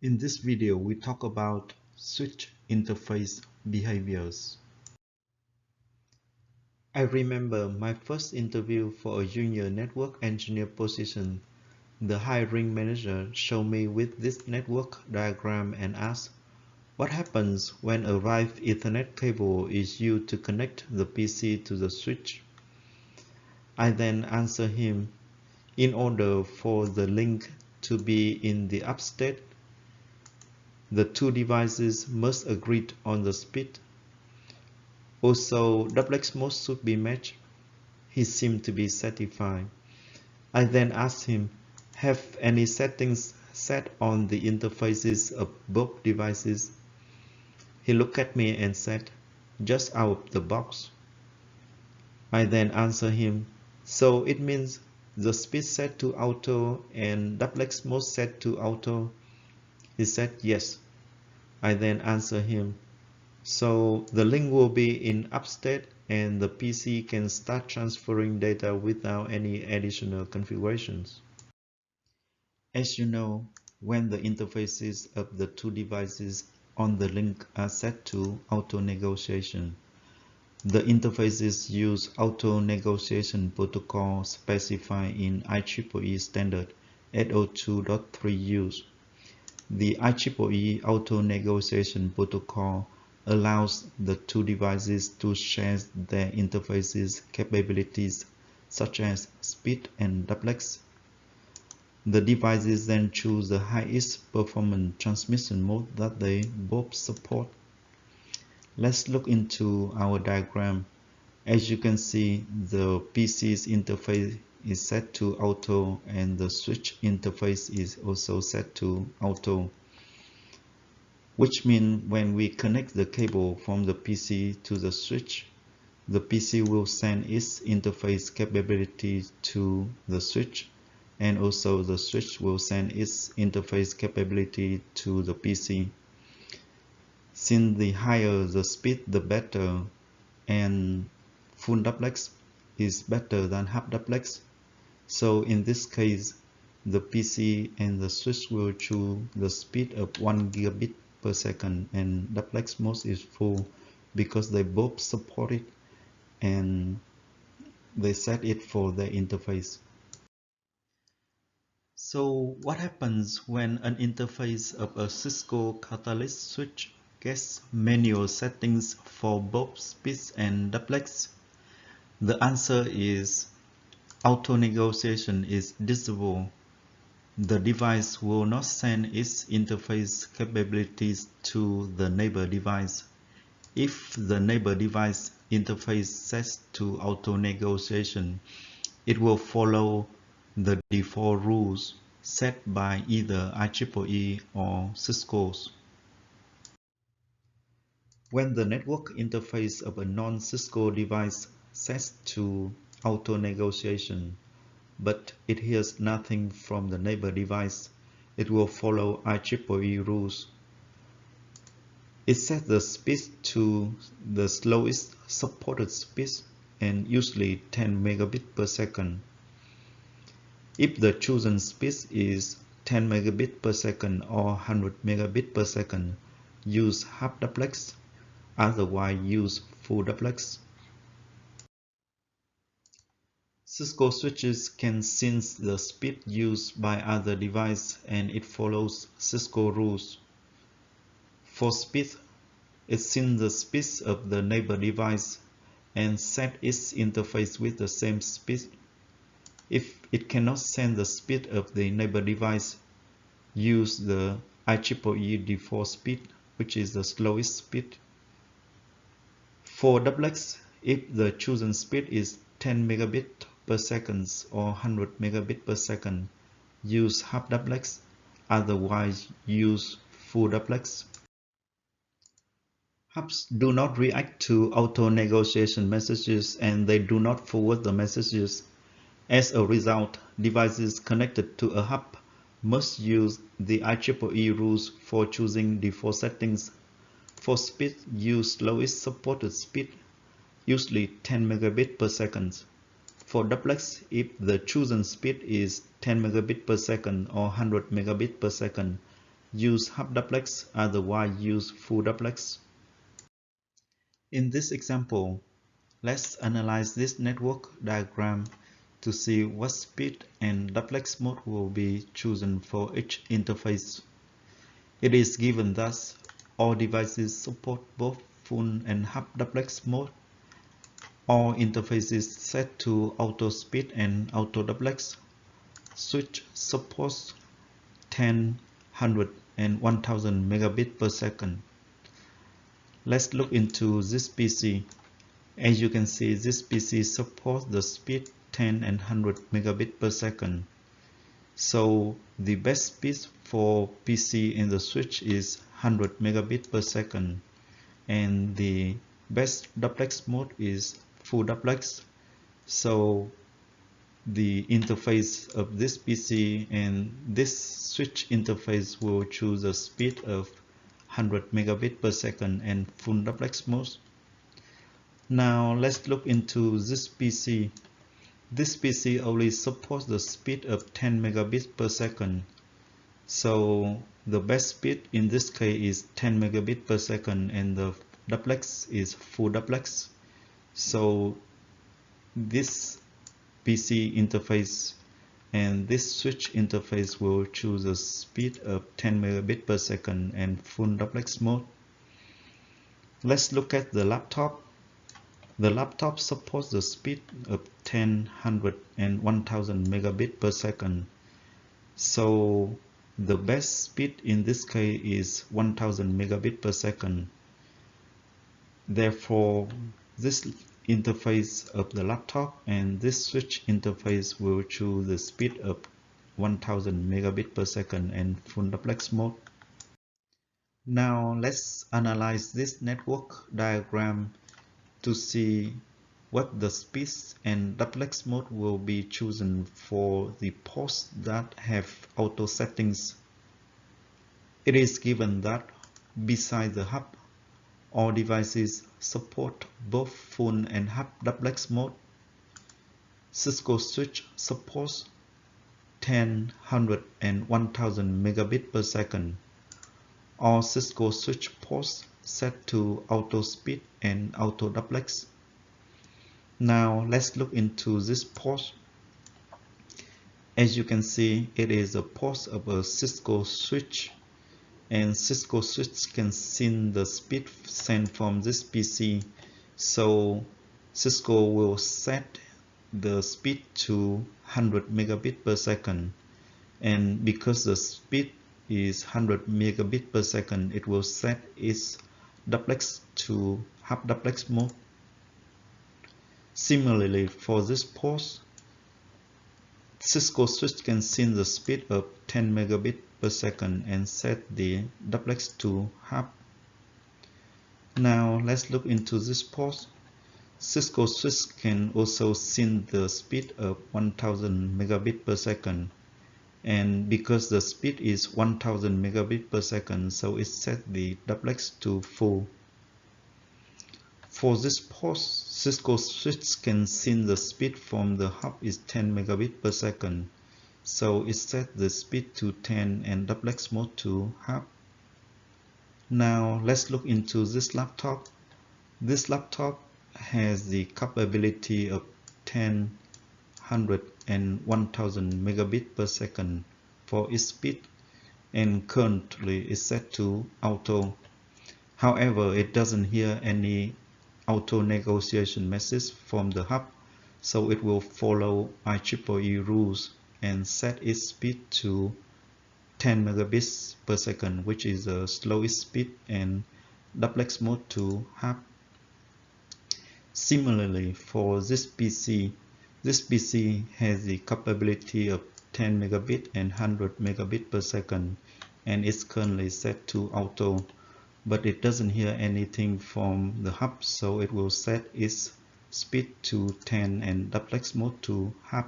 In this video, we talk about switch interface behaviors. I remember my first interview for a junior network engineer position. The hiring manager showed me with this network diagram and asked, what happens when a live Ethernet cable is used to connect the PC to the switch? I then answered him, in order for the link to be in the up state, the two devices must agree on the speed. Also, duplex mode should be matched. He seemed to be satisfied. I then asked him, have any settings set on the interfaces of both devices? He looked at me and said, just out of the box. I then answered him, so it means the speed set to auto and duplex mode set to auto? He said yes. I then answered him, so the link will be in upstate and the PC can start transferring data without any additional configurations. As you know, when the interfaces of the two devices on the link are set to auto negotiation, the interfaces use auto negotiation protocol specified in IEEE standard 802.3 use. The IEEE Auto Negotiation Protocol allows the two devices to share their interfaces capabilities such as speed and duplex. The devices then choose the highest performance transmission mode that they both support. Let's look into our diagram. As you can see, the PC's interface is set to auto and the switch interface is also set to auto, which means when we connect the cable from the PC to the switch, the PC will send its interface capability to the switch, and also the switch will send its interface capability to the PC. Since the higher the speed, the better, and full duplex is better than half duplex. So in this case, the PC and the switch will choose the speed of 1 gigabit per second, and duplex mode is full because they both support it and they set it for their interface. So what happens when an interface of a Cisco Catalyst switch gets manual settings for both speeds and duplex? The answer is auto negotiation is disabled. The device will not send its interface capabilities to the neighbor device. If the neighbor device interface sets to auto negotiation, it will follow the default rules set by either IEEE or Cisco's. When the network interface of a non-Cisco device sets to auto negotiation, but it hears nothing from the neighbor device, it will follow IEEE rules. It sets the speed to the slowest supported speed and usually 10 megabit per second. If the chosen speed is 10 megabit per second or 100 megabit per second, use half duplex, otherwise use full duplex. Cisco switches can sense the speed used by other devices and it follows Cisco rules. For speed, it sends the speed of the neighbor device and set its interface with the same speed. If it cannot send the speed of the neighbor device, use the IEEE default speed, which is the slowest speed. For duplex, if the chosen speed is 10 megabit per second or 100 megabit per second, use half duplex, otherwise use full duplex. Hubs do not react to auto negotiation messages and they do not forward the messages. As a result, devices connected to a hub must use the IEEE rules for choosing default settings. For speed, use slowest supported speed, usually 10 megabit per second. For duplex, if the chosen speed is 10 megabit per second or 100 megabit per second, use half duplex, otherwise use full duplex. In this example, let's analyze this network diagram to see what speed and duplex mode will be chosen for each interface. It is given that all devices support both full and half duplex mode. All interfaces set to auto speed and auto duplex. Switch supports 10, 100 and 1000 megabit per second. Let's look into this PC. As you can see, this PC supports the speed 10 and 100 megabit per second. So the best speed for PC in the switch is 100 megabit per second, and the best duplex mode is full duplex. So the interface of this PC and this switch interface will choose a speed of 100 megabit per second and full duplex mode. Now let's look into this PC. This PC only supports the speed of 10 megabits per second. So the best speed in this case is 10 megabit per second, and the duplex is full duplex. So this PC interface and this switch interface will choose a speed of 10 megabit per second and full duplex mode. Let's look at the laptop. The laptop supports the speed of 10, 100 and 1000 megabit per second. So the best speed in this case is 1000 megabit per second. Therefore, this interface of the laptop and this switch interface will choose the speed of 1000 megabit per second and full duplex mode. Now let's analyze this network diagram to see what the speed and duplex mode will be chosen for the ports that have auto settings. It is given that beside the hub, all devices support both full and half duplex mode. Cisco switch supports 10, 100 and 1000 megabit per second. All Cisco switch ports set to auto speed and auto duplex. Now let's look into this port. As you can see, it is a port of a Cisco switch, and Cisco switch can send the speed sent from this PC. So Cisco will set the speed to 100 megabit per second, and because the speed is 100 megabit per second, it will set its duplex to half duplex mode. Similarly, for this port, Cisco switch can send the speed of 10 megabit per second and set the duplex to half. Now let's look into this port. Cisco switch can also send the speed of 1000 megabit per second, and because the speed is 1000 megabit per second, so it set the duplex to full. For this port, Cisco switch can send the speed from the hub is 10 megabit per second, so it set the speed to 10 and duplex mode to half. Now let's look into this laptop. This laptop has the capability of 10, 100 and 1000 megabit per second for its speed, and currently is set to auto. However, it doesn't hear any auto negotiation message from the hub, so it will follow IEEE rules and set its speed to 10 megabits per second, which is the slowest speed, and duplex mode to half. Similarly, for this PC has the capability of 10 megabit and 100 megabit per second, and it's currently set to auto, but it doesn't hear anything from the hub, so it will set its speed to 10 and duplex mode to half.